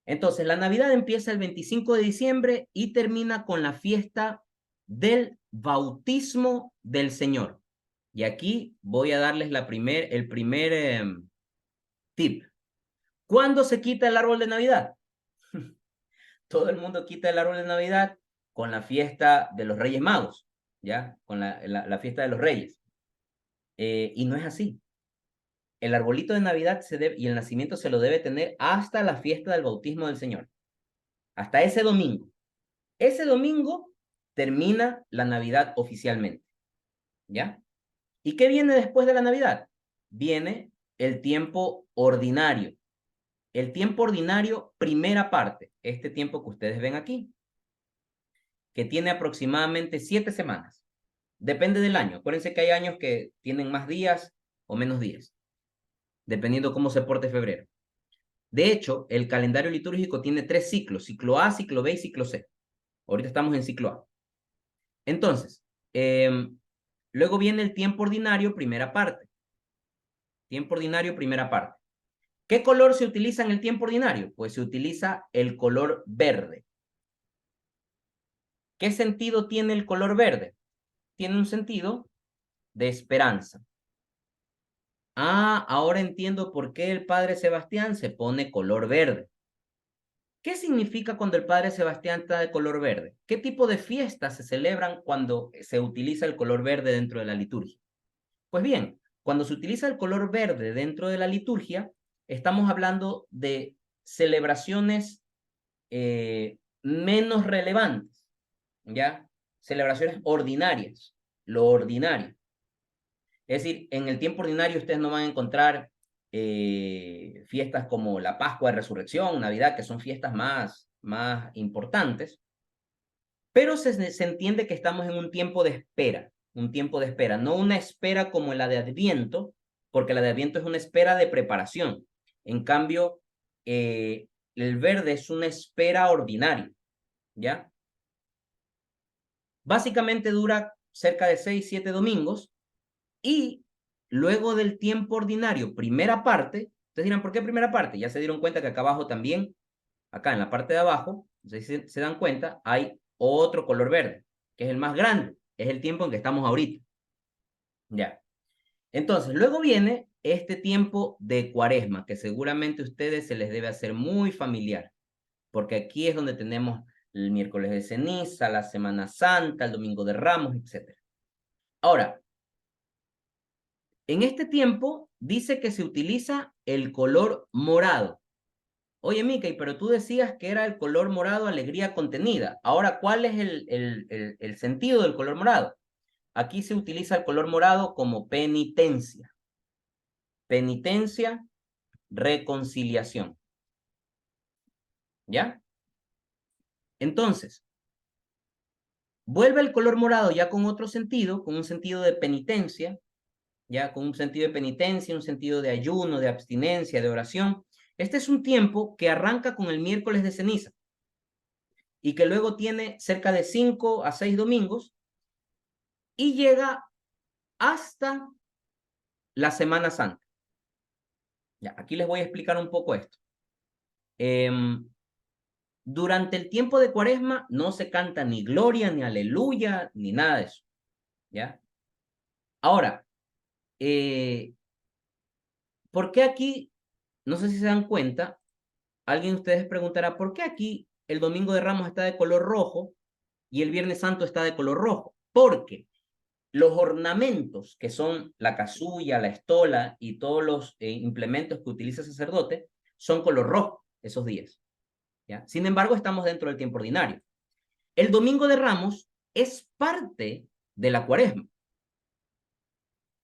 Entonces, la Navidad empieza el 25 de diciembre y termina con la fiesta del bautismo del Señor. Y aquí voy a darles el primer tip. ¿Cuándo se quita el árbol de Navidad? Todo el mundo quita el árbol de Navidad con la fiesta de los Reyes Magos, ¿ya? Con la fiesta de los Reyes. Y no es así. El arbolito de Navidad y el nacimiento se lo debe tener hasta la fiesta del bautismo del Señor. Hasta ese domingo. Ese domingo termina la Navidad oficialmente, ¿ya? ¿Y qué viene después de la Navidad? Viene el tiempo ordinario. El tiempo ordinario, primera parte, este tiempo que ustedes ven aquí, que tiene aproximadamente 7 semanas. Depende del año. Acuérdense que hay años que tienen más días o menos días, dependiendo cómo se porte febrero. De hecho, el calendario litúrgico tiene 3 ciclos, ciclo A, ciclo B y ciclo C. Ahorita estamos en ciclo A. Entonces, luego viene el tiempo ordinario, primera parte. Tiempo ordinario, primera parte. ¿Qué color se utiliza en el tiempo ordinario? Pues se utiliza el color verde. ¿Qué sentido tiene el color verde? Tiene un sentido de esperanza. Ah, ahora entiendo por qué el Padre Sebastián se pone color verde. ¿Qué significa cuando el Padre Sebastián está de color verde? ¿Qué tipo de fiestas se celebran cuando se utiliza el color verde dentro de la liturgia? Pues bien, cuando se utiliza el color verde dentro de la liturgia, estamos hablando de celebraciones menos relevantes, ¿ya? Celebraciones ordinarias, lo ordinario. Es decir, en el tiempo ordinario ustedes no van a encontrar fiestas como la Pascua de Resurrección, Navidad, que son fiestas más importantes, pero se entiende que estamos en un tiempo de espera, no una espera como la de Adviento, porque la de Adviento es una espera de preparación. En cambio, el verde es una espera ordinaria, ¿ya? Básicamente dura cerca de 6, 7 domingos y luego del tiempo ordinario, primera parte, ustedes dirán, ¿por qué primera parte? Ya se dieron cuenta que acá abajo también, acá en la parte de abajo, no sé si se dan cuenta, hay otro color verde, que es el más grande, es el tiempo en que estamos ahorita. Ya. Entonces, luego viene este tiempo de Cuaresma, que seguramente a ustedes se les debe hacer muy familiar, porque aquí es donde tenemos el miércoles de ceniza, la Semana Santa, el Domingo de Ramos, etc. Ahora, en este tiempo dice que se utiliza el color morado. Oye, Mickey, pero tú decías que era el color morado alegría contenida. Ahora, ¿cuál es el sentido del color morado? Aquí se utiliza el color morado como penitencia. Penitencia, reconciliación. ¿Ya? Entonces, vuelve el color morado ya con otro sentido, con un sentido de penitencia, ya con un sentido de penitencia, un sentido de ayuno, de abstinencia, de oración. Este es un tiempo que arranca con el miércoles de ceniza y que luego tiene cerca de 5 a 6 domingos y llega hasta la Semana Santa. Ya, aquí les voy a explicar un poco esto. Durante el tiempo de Cuaresma no se canta ni gloria, ni aleluya, ni nada de eso. ¿Ya? Ahora, ¿por qué aquí, no sé si se dan cuenta, alguien de ustedes preguntará, ¿por qué aquí el Domingo de Ramos está de color rojo y el Viernes Santo está de color rojo? Porque los ornamentos, que son la casulla, la estola y todos los implementos que utiliza el sacerdote, son color rojo esos días. ¿Ya? Sin embargo, estamos dentro del tiempo ordinario. El Domingo de Ramos es parte de la Cuaresma.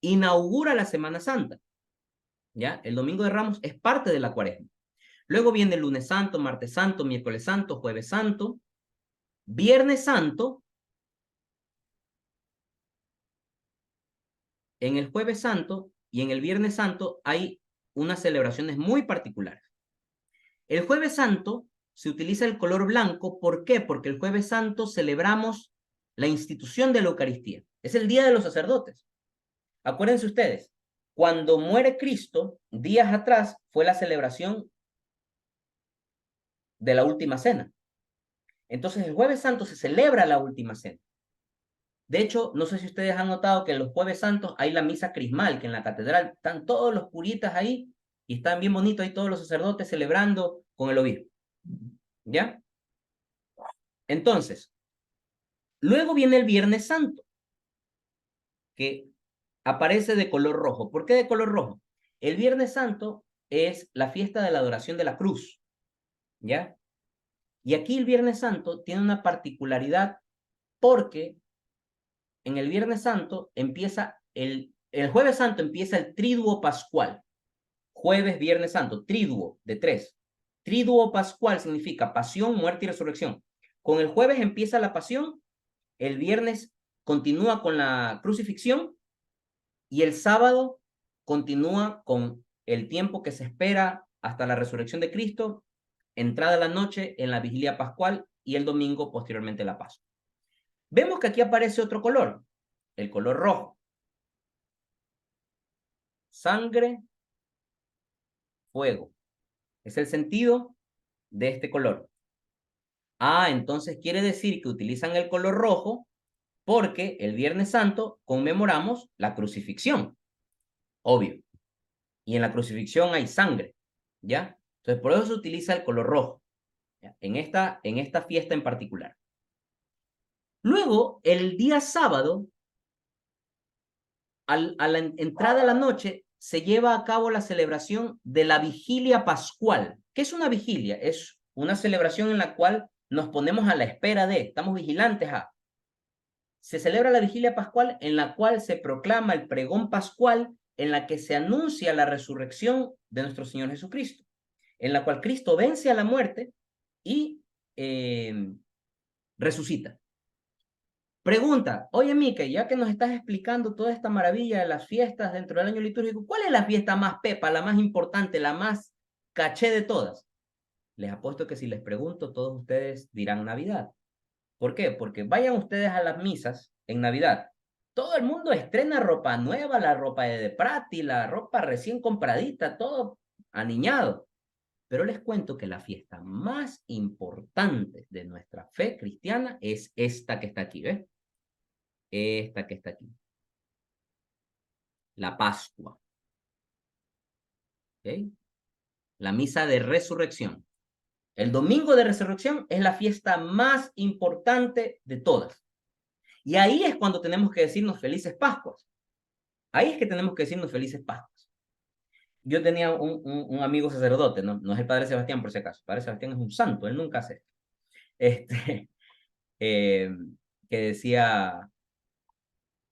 Inaugura la Semana Santa. ¿Ya? El Domingo de Ramos es parte de la Cuaresma. Luego viene el Lunes Santo, Martes Santo, Miércoles Santo, Jueves Santo, Viernes Santo. En el Jueves Santo y en el Viernes Santo hay unas celebraciones muy particulares. El Jueves Santo se utiliza el color blanco. ¿Por qué? Porque el Jueves Santo celebramos la institución de la Eucaristía. Es el Día de los Sacerdotes. Acuérdense ustedes, cuando muere Cristo, días atrás fue la celebración de la Última Cena. Entonces el Jueves Santo se celebra la Última Cena. De hecho, no sé si ustedes han notado que en los Jueves Santos hay la misa crismal, que en la catedral están todos los curitas ahí y están bien bonitos ahí todos los sacerdotes celebrando con el obispo. ¿Ya? Entonces, luego viene el Viernes Santo, que aparece de color rojo. ¿Por qué de color rojo? El Viernes Santo es la fiesta de la adoración de la cruz. ¿Ya? Y aquí el Viernes Santo tiene una particularidad porque en el Viernes Santo empieza el Jueves Santo empieza el triduo pascual. Jueves, Viernes Santo, triduo de 3. Triduo pascual significa pasión, muerte y resurrección. Con el jueves empieza la pasión, el viernes continúa con la crucifixión y el sábado continúa con el tiempo que se espera hasta la resurrección de Cristo, entrada la noche en la vigilia pascual y el domingo posteriormente la Pascua. Vemos que aquí aparece otro color, el color rojo. Sangre, fuego. Es el sentido de este color. Ah, entonces quiere decir que utilizan el color rojo porque el Viernes Santo conmemoramos la crucifixión, obvio. Y en la crucifixión hay sangre, ¿ya? Entonces por eso se utiliza el color rojo, ¿ya? En esta fiesta en particular. Luego, el día sábado, a la entrada de la noche, se lleva a cabo la celebración de la vigilia pascual. ¿Qué es una vigilia? Es una celebración en la cual nos ponemos a la espera de, estamos vigilantes a. Se celebra la vigilia pascual en la cual se proclama el pregón pascual, en la que se anuncia la resurrección de nuestro Señor Jesucristo, en la cual Cristo vence a la muerte y resucita. Pregunta, oye Mica, ya que nos estás explicando toda esta maravilla de las fiestas dentro del año litúrgico, ¿cuál es la fiesta más pepa, la más importante, la más caché de todas? Les apuesto que si les pregunto, todos ustedes dirán Navidad. ¿Por qué? Porque vayan ustedes a las misas en Navidad. Todo el mundo estrena ropa nueva, la ropa de Prati, la ropa recién compradita, todo aniñado. Pero les cuento que la fiesta más importante de nuestra fe cristiana es esta que está aquí, ¿ves? Esta que está aquí. La Pascua. ¿Ok? La misa de resurrección. El domingo de resurrección es la fiesta más importante de todas. Y ahí es cuando tenemos que decirnos felices Pascuas. Ahí es que tenemos que decirnos felices Pascuas. Yo tenía un amigo sacerdote, no es el padre Sebastián por si acaso. El padre Sebastián es un santo, él nunca hace esto. Este, eh, que decía,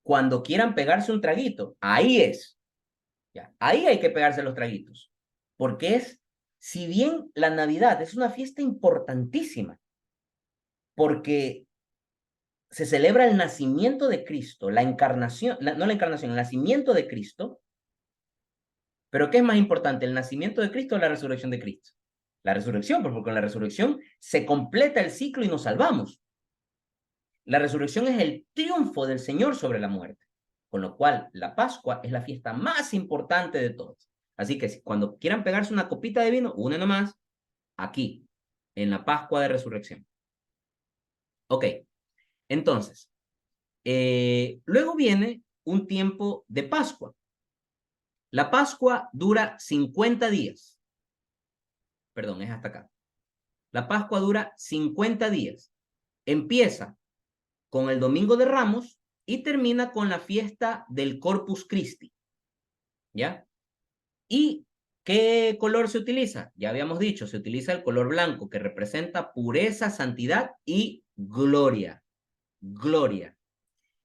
cuando quieran pegarse un traguito, ahí es. Ya, ahí hay que pegarse los traguitos. Porque es, si bien la Navidad es una fiesta importantísima, porque se celebra el nacimiento de Cristo, la encarnación, no la encarnación, el nacimiento de Cristo. Pero ¿qué es más importante, el nacimiento de Cristo o la resurrección de Cristo? La resurrección, porque con la resurrección se completa el ciclo y nos salvamos. La resurrección es el triunfo del Señor sobre la muerte, con lo cual la Pascua es la fiesta más importante de todas. Así que cuando quieran pegarse una copita de vino, una nomás, aquí, en la Pascua de Resurrección. Ok, entonces, luego viene un tiempo de Pascua. La Pascua dura 50 días. Perdón, es hasta acá. La Pascua dura 50 días. Empieza con el Domingo de Ramos y termina con la fiesta del Corpus Christi. ¿Ya? ¿Y qué color se utiliza? Ya habíamos dicho, se utiliza el color blanco que representa pureza, santidad y gloria. Gloria.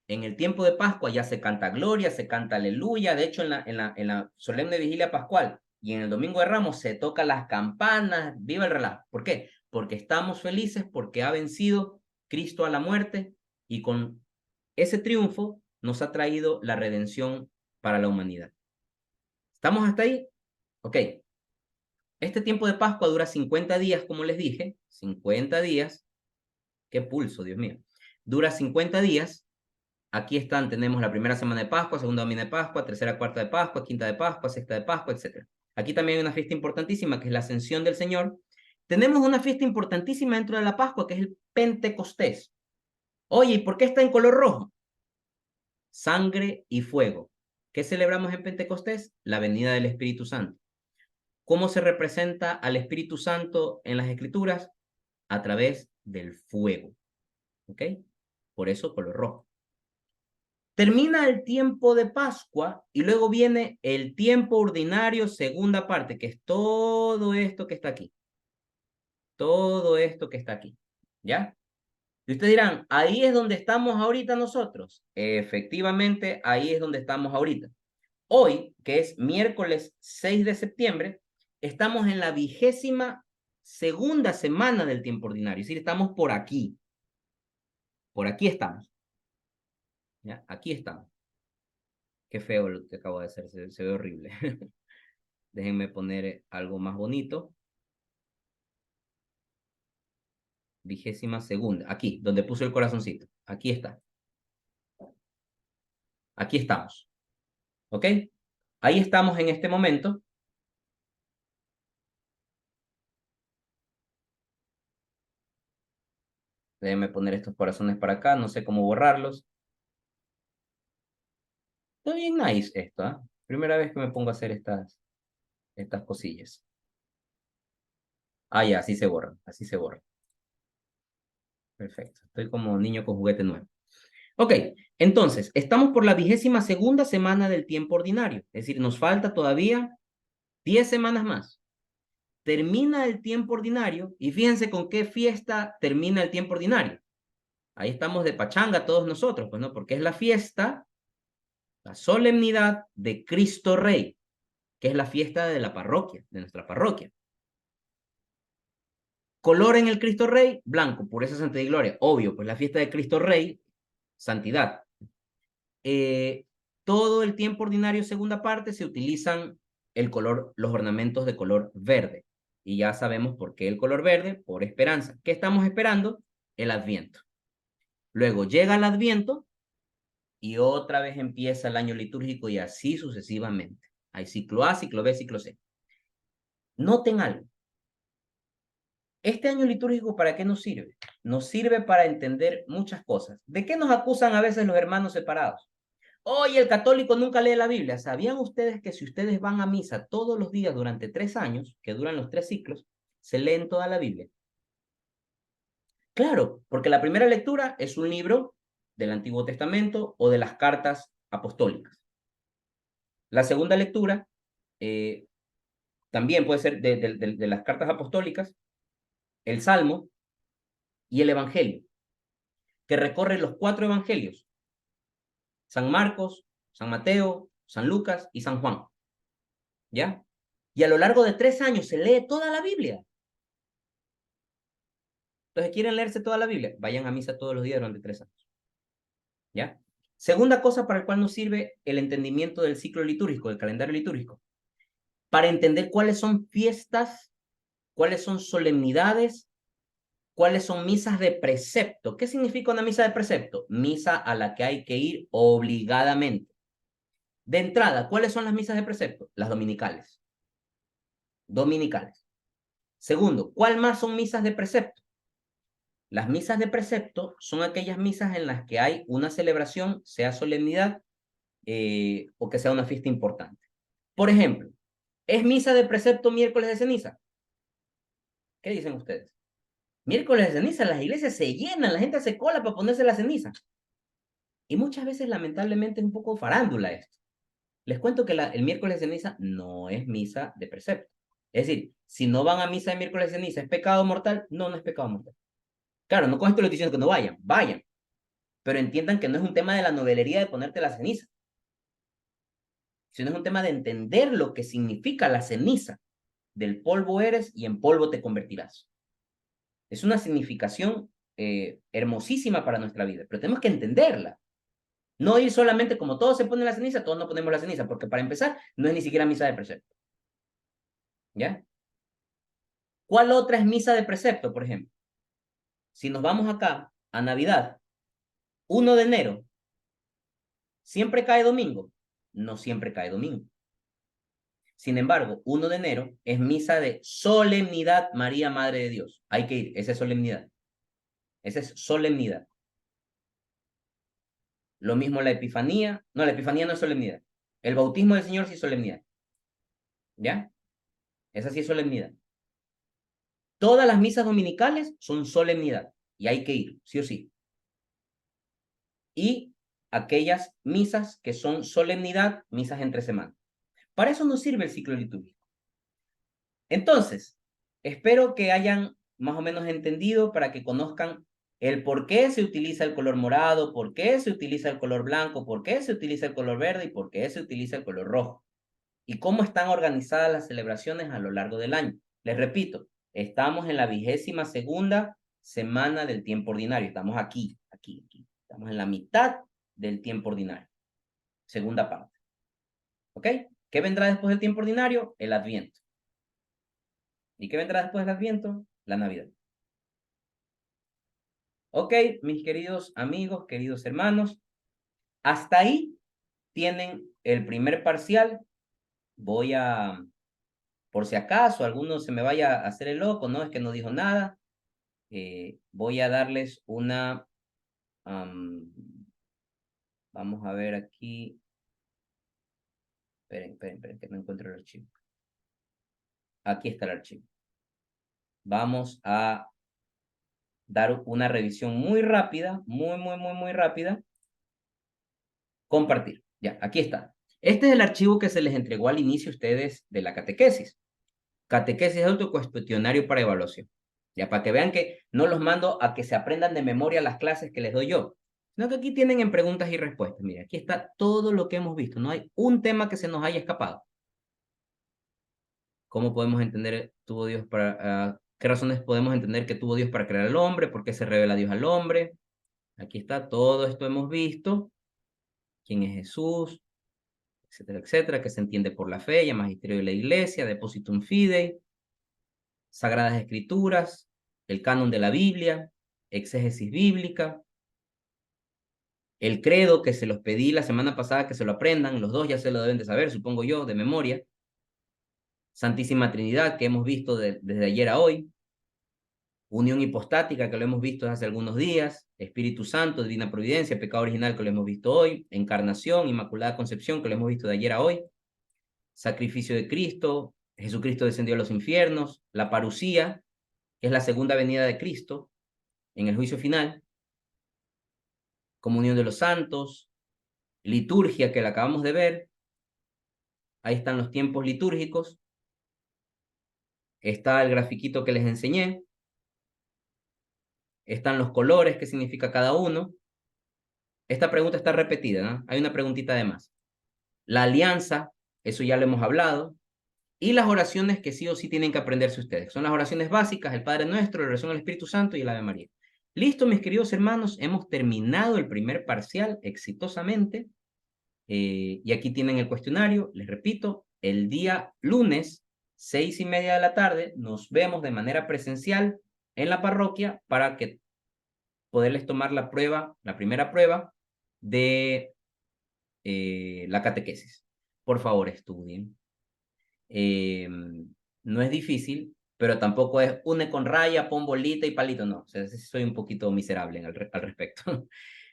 En el tiempo de Pascua ya se canta gloria, se canta aleluya. De hecho, en la solemne vigilia pascual y en el Domingo de Ramos se tocan las campanas, viva el relajo. ¿Por qué? Porque estamos felices porque ha vencido Cristo a la muerte y con ese triunfo nos ha traído la redención para la humanidad. ¿Estamos hasta ahí? Ok. Este tiempo de Pascua dura 50 días, como les dije. 50 días. Qué pulso, Dios mío. Dura 50 días. Aquí están, tenemos la primera semana de Pascua, segunda domingo de Pascua, tercera, cuarta de Pascua, quinta de Pascua, sexta de Pascua, etc. Aquí también hay una fiesta importantísima que es la Ascensión del Señor. Tenemos una fiesta importantísima dentro de la Pascua que es el Pentecostés. Oye, ¿y por qué está en color rojo? Sangre y fuego. ¿Qué celebramos en Pentecostés? La venida del Espíritu Santo. ¿Cómo se representa al Espíritu Santo en las Escrituras? A través del fuego. ¿Ok? Por eso color rojo. Termina el tiempo de Pascua y luego viene el tiempo ordinario, segunda parte, que es todo esto que está aquí. Todo esto que está aquí. ¿Ya? Y ustedes dirán, ahí es donde estamos ahorita nosotros. Efectivamente, ahí es donde estamos ahorita. Hoy, que es miércoles 6 de septiembre, estamos en la 22ª semana del tiempo ordinario. Es decir, estamos por aquí. Por aquí estamos. ¿Ya? Aquí estamos. Qué feo lo que acabo de hacer, se ve horrible. Déjenme poner algo más bonito. 22ª, aquí, donde puso el corazoncito. Aquí está. Aquí estamos. ¿Ok? Ahí estamos en este momento. Déjenme poner estos corazones para acá. No sé cómo borrarlos. Está bien nice esto, ¿eh? Primera vez que me pongo a hacer estas cosillas. Ah, ya, así se borra. Así se borra. Perfecto. Estoy como niño con juguete nuevo. Ok, entonces, estamos por la 22ª semana del tiempo ordinario. Es decir, nos falta todavía 10 semanas más. Termina el tiempo ordinario y fíjense con qué fiesta termina el tiempo ordinario. Ahí estamos de pachanga todos nosotros, pues no, porque es la fiesta, la solemnidad de Cristo Rey, que es la fiesta de la parroquia, de nuestra parroquia. Color en el Cristo Rey, blanco, pureza, santidad y gloria. Obvio, pues la fiesta de Cristo Rey, santidad. Todo el tiempo ordinario, segunda parte, se utilizan los ornamentos de color verde. Y ya sabemos por qué el color verde, por esperanza. ¿Qué estamos esperando? El Adviento. Luego llega el Adviento y otra vez empieza el año litúrgico y así sucesivamente. Hay ciclo A, ciclo B, ciclo C. Noten algo. Este año litúrgico, ¿para qué nos sirve? Nos sirve para entender muchas cosas. ¿De qué nos acusan a veces los hermanos separados? Oye, el católico nunca lee la Biblia. ¿Sabían ustedes que si ustedes van a misa todos los días durante 3 años, que duran los 3 ciclos, se leen toda la Biblia? Claro, porque la primera lectura es un libro del Antiguo Testamento o de las cartas apostólicas. La segunda lectura eh, también puede ser de las cartas apostólicas, el Salmo y el Evangelio, que recorre los 4 evangelios: San Marcos, San Mateo, San Lucas y San Juan. ¿Ya? Y a lo largo de 3 años se lee toda la Biblia. Entonces, ¿quieren leerse toda la Biblia? Vayan a misa todos los días durante 3 años. ¿Ya? Segunda cosa para la cual nos sirve el entendimiento del ciclo litúrgico, del calendario litúrgico, para entender cuáles son fiestas, cuáles son solemnidades, cuáles son misas de precepto. ¿Qué significa una misa de precepto? Misa a la que hay que ir obligadamente. De entrada, ¿cuáles son las misas de precepto? Las dominicales. Dominicales. Segundo, ¿cuál más son misas de precepto? Las misas de precepto son aquellas misas en las que hay una celebración, sea solemnidad o que sea una fiesta importante. Por ejemplo, ¿es misa de precepto miércoles de ceniza? ¿Qué dicen ustedes? Miércoles de ceniza, las iglesias se llenan, la gente hace cola para ponerse la ceniza. Y muchas veces, lamentablemente, es un poco farándula esto. Les cuento que el miércoles de ceniza no es misa de precepto. Es decir, si no van a misa de miércoles de ceniza, ¿es pecado mortal? No, no es pecado mortal. Claro, no con esto les estoy diciendo que no vayan, vayan. Pero entiendan que no es un tema de la novelería de ponerte la ceniza, sino es un tema de entender lo que significa la ceniza. Del polvo eres y en polvo te convertirás. Es una significación hermosísima para nuestra vida, pero tenemos que entenderla. No ir solamente como todos se ponen la ceniza, todos no ponemos la ceniza, porque para empezar, no es ni siquiera misa de precepto. ¿Ya? ¿Cuál otra es misa de precepto, por ejemplo? Si nos vamos acá a Navidad, 1 de enero, ¿siempre cae domingo? No siempre cae domingo. Sin embargo, 1 de enero es misa de solemnidad María, Madre de Dios. Hay que ir, esa es solemnidad. Esa es solemnidad. Lo mismo la Epifanía. No, la Epifanía no es solemnidad. El bautismo del Señor sí es solemnidad. ¿Ya? Esa sí es solemnidad. Todas las misas dominicales son solemnidad y hay que ir, sí o sí. Y aquellas misas que son solemnidad, misas entre semana. Para eso nos sirve el ciclo litúrgico. Entonces, espero que hayan más o menos entendido para que conozcan el por qué se utiliza el color morado, por qué se utiliza el color blanco, por qué se utiliza el color verde y por qué se utiliza el color rojo. Y cómo están organizadas las celebraciones a lo largo del año. Les repito, estamos en la 22ª semana del tiempo ordinario. Estamos aquí. Estamos en la mitad del tiempo ordinario. Segunda parte. ¿Ok? ¿Qué vendrá después del tiempo ordinario? El Adviento. ¿Y qué vendrá después del Adviento? La Navidad. Ok, mis queridos amigos, queridos hermanos, hasta ahí tienen el primer parcial. Voy a, por si acaso alguno se me vaya a hacer el loco, no es que no dijo nada, voy a darles una, vamos a ver aquí, esperen, que no encuentro el archivo. Aquí está el archivo. Vamos a dar una revisión muy rápida, muy rápida. Compartir. Ya, aquí está. Este es el archivo que se les entregó al inicio a ustedes de la catequesis. Catequesis autocuestionario para evaluación. Ya, para que vean que no los mando a que se aprendan de memoria las clases que les doy yo, sino que aquí tienen en preguntas y respuestas. Mira, aquí está todo lo que hemos visto. No hay un tema que se nos haya escapado. ¿Cómo podemos entender tuvo Dios para... ¿qué razones podemos entender que tuvo Dios para crear al hombre? ¿Por qué se revela Dios al hombre? Aquí está, todo esto hemos visto. ¿Quién es Jesús? Etcétera, etcétera, que se entiende por la fe, ya magisterio de la iglesia, depositum fidei. Sagradas Escrituras, el canon de la Biblia, exégesis bíblica, el credo que se los pedí la semana pasada que se lo aprendan, los dos ya se lo deben de saber, supongo yo, de memoria. Santísima Trinidad, que hemos visto desde ayer a hoy. Unión hipostática, que lo hemos visto hace algunos días. Espíritu Santo, Divina Providencia, pecado original, que lo hemos visto hoy. Encarnación, Inmaculada Concepción, que lo hemos visto de ayer a hoy. Sacrificio de Cristo, Jesucristo descendió a los infiernos. La parucía, que es la segunda venida de Cristo en el juicio final. Comunión de los santos. Liturgia, que la acabamos de ver. Ahí están los tiempos litúrgicos. Está el grafiquito que les enseñé. Están los colores, qué significa cada uno. Esta pregunta está repetida, ¿no? Hay una preguntita de más. La alianza, eso ya lo hemos hablado. Y las oraciones que sí o sí tienen que aprenderse ustedes. Son las oraciones básicas, el Padre Nuestro, la oración al Espíritu Santo y el Ave María. Listo, mis queridos hermanos, hemos terminado el primer parcial exitosamente. Y aquí tienen el cuestionario. Les repito, el día lunes, 6:30 de la tarde, nos vemos de manera presencial en la parroquia para que poderles tomar la prueba, la primera prueba de la catequesis. Por favor, estudien. No es difícil, pero tampoco es une con raya, pon bolita y palito, no. O sea, soy un poquito miserable al respecto.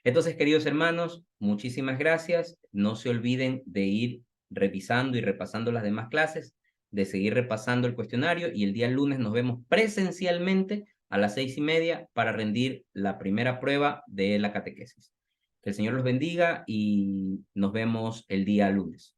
Entonces, queridos hermanos, muchísimas gracias. No se olviden de ir revisando y repasando las demás clases, de seguir repasando el cuestionario y el día lunes nos vemos presencialmente a las 6:30 para rendir la primera prueba de la catequesis. Que el Señor los bendiga y nos vemos el día lunes.